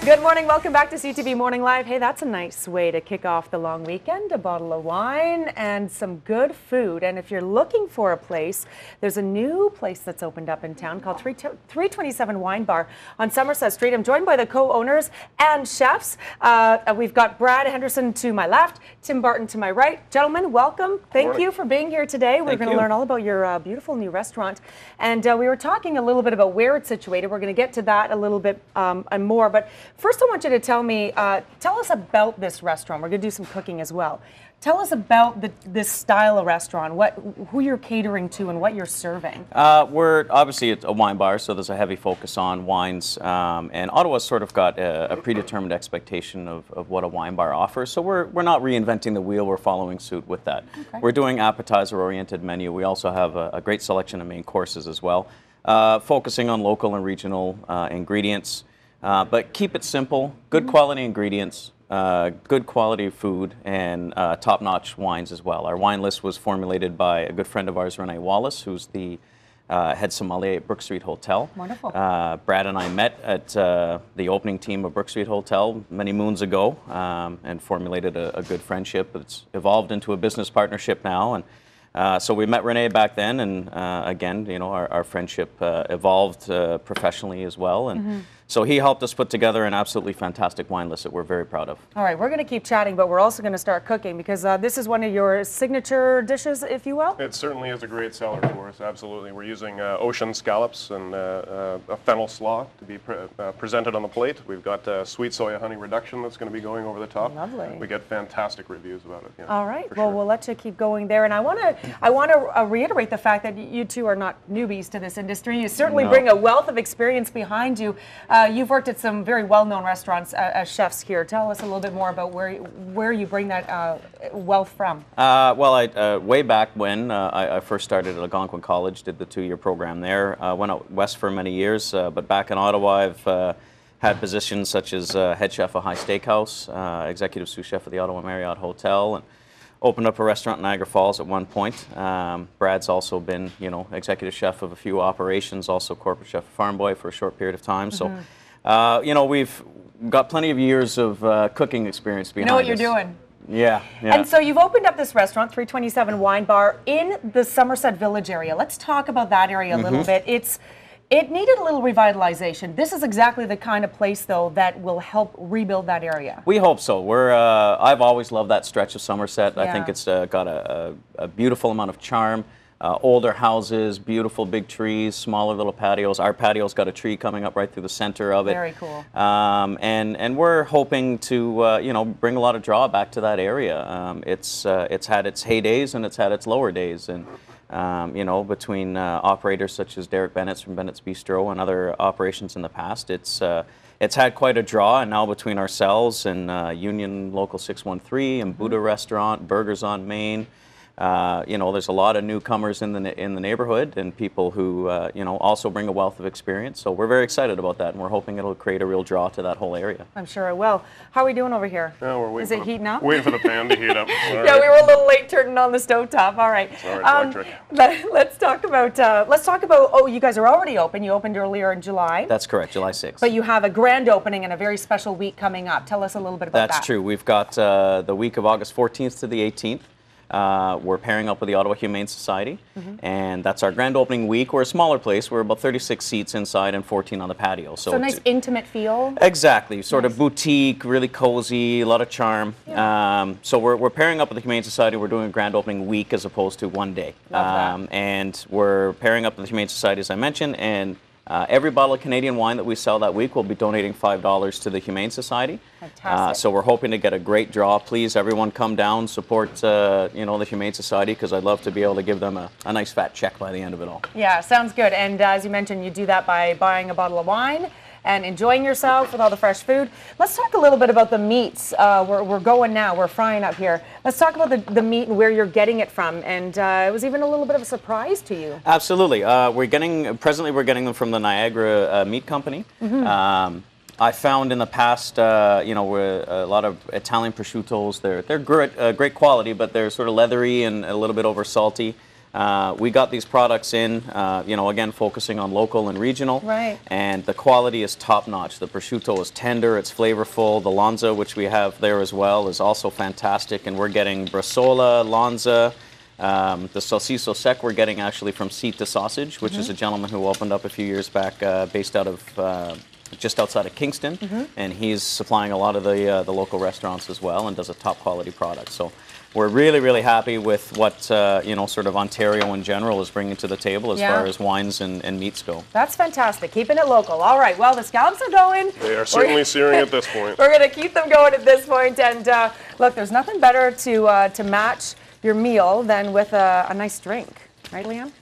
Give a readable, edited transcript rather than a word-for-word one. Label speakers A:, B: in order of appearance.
A: Good morning. Welcome back to CTV Morning Live. Hey, that's a nice way to kick off the long weekend. A bottle of wine and some good food. And if you're looking for a place, there's a new place that's opened up in town called 327 Wine Bar on Somerset Street. I'm joined by the co-owners and chefs. We've got Brad Henderson to my left, Tim Barton to my right. Gentlemen, welcome. Thank you for being here today. We're going to learn all about your beautiful new restaurant. And we were talking a little bit about where it's situated. We're going to get to that a little bit and more. But first, I want you to tell us about this restaurant. We're going to do some cooking as well. Tell us about this style of restaurant, who you're catering to and what you're serving.
B: We're obviously a wine bar, so there's a heavy focus on wines. And Ottawa's sort of got a predetermined expectation of what a wine bar offers. So we're not reinventing the wheel, we're following suit with that. Okay. We're doing appetizer-oriented menu. We also have a great selection of main courses as well, focusing on local and regional ingredients. But keep it simple, good quality ingredients, good quality food, and top-notch wines as well. Our wine list was formulated by a good friend of ours, Renee Wallace, who's the head sommelier at Brook Street Hotel.
A: Wonderful.
B: Brad and I met at the opening team of Brook Street Hotel many moons ago and formulated a good friendship. It's evolved into a business partnership now. And so we met Renee back then, and again, you know, our friendship evolved professionally as well. And so he helped us put together an absolutely fantastic wine list that we're very proud of.
A: All right, we're going to keep chatting, but we're also going to start cooking because this is one of your signature dishes, if you will.
C: It certainly is a great seller for us, absolutely. We're using ocean scallops and a fennel slaw to be presented on the plate. We've got sweet soya honey reduction that's going to be going over the top.
A: Lovely.
C: We get fantastic reviews about it. Yeah,
A: all right, well, we'll let you keep going there. And I want to reiterate the fact that you two are not newbies to this industry. You certainly bring a wealth of experience behind you. You've worked at some very well-known restaurants as chefs here. Tell us a little bit more about where you bring that wealth from.
B: Well, way back when I first started at Algonquin College, did the 2-year program there. Went out west for many years, but back in Ottawa, I've had positions such as head chef of High Steakhouse, executive sous chef of the Ottawa Marriott Hotel, and opened up a restaurant in Niagara Falls at one point. Brad's also been, you know, executive chef of a few operations, also corporate chef of Farm Boy for a short period of time. So, you know, we've got plenty of years of cooking experience behind us.
A: You know what you're doing.
B: Yeah.
A: And so you've opened up this restaurant, 327 Wine Bar, in the Somerset Village area. Let's talk about that area a little bit. It needed a little revitalization. This is exactly the kind of place, though, that will help rebuild that area.
B: We hope so. I've always loved that stretch of Somerset. Yeah. I think it's got a beautiful amount of charm. Older houses, beautiful big trees, smaller little patios. Our patio's got a tree coming up right through the center of it.
A: Very cool.
B: And we're hoping to you know, bring a lot of draw back to that area. It's had its heydays and it's had its lower days. And you know, between operators such as Derek Bennett's from Bennett's Bistro and other operations in the past, it's had quite a draw. And now between ourselves and Union Local 613 and Buddha Restaurant, Burgers on Main, you know, there's a lot of newcomers in the neighborhood and people who you know, also bring a wealth of experience. So we're very excited about that, and we're hoping it'll create a real draw to that whole area.
A: I'm sure it will. How are we doing over here?
C: Yeah, we're waiting.
A: Is it heating up?
C: Waiting for the pan to heat up.
A: Yeah, we were a little late turning on the stovetop. All right.
C: Electric.
A: Let's talk about. Oh, you guys are already open. You opened earlier in July.
B: That's correct, July 6th.
A: But you have a grand opening and a very special week coming up. Tell us a little bit about that.
B: That's true. We've got the week of August 14th to the 18th. We're pairing up with the Ottawa Humane Society, and that's our grand opening week. We're a smaller place. We're about 36 seats inside and 14 on the patio.
A: So a nice intimate feel?
B: Exactly. Sort of boutique, really cozy, a lot of charm. Yeah. So we're pairing up with the Humane Society. We're doing a grand opening week as opposed to one day. And we're pairing up with the Humane Society, as I mentioned, and every bottle of Canadian wine that we sell that week, we'll be donating $5 to the Humane Society.
A: Fantastic.
B: So we're hoping to get a great draw. Please, everyone, come down, support you know, the Humane Society, because I'd love to be able to give them a nice fat check by the end of it all.
A: Yeah, sounds good. And as you mentioned, you do that by buying a bottle of wine and enjoying yourself with all the fresh food. Let's talk a little bit about the meats. We're going now. We're frying up here. Let's talk about the meat and where you're getting it from. And it was even a little bit of a surprise to you.
B: Absolutely. Presently we're getting them from the Niagara Meat Company. I found in the past, you know, a lot of Italian prosciuttos. They're great quality, but they're sort of leathery and a little bit over salty. We got these products in, you know, again, focusing on local and regional.
A: Right.
B: And the quality is top-notch. The prosciutto is tender, it's flavorful. The lonza, which we have there as well, is also fantastic. And we're getting bresaola, lonza. The salsicho sec we're getting actually from Seat to Sausage, which is a gentleman who opened up a few years back based out of just outside of Kingston. And he's supplying a lot of the local restaurants as well and does a top-quality product. So we're really, really happy with what, you know, sort of Ontario in general is bringing to the table as far as wines and meats go.
A: That's fantastic. Keeping it local. All right. Well, the scallops are going.
C: They are certainly searing at this point.
A: We're going to keep them going at this point. And look, there's nothing better to match your meal than with a nice drink. Right, Liam?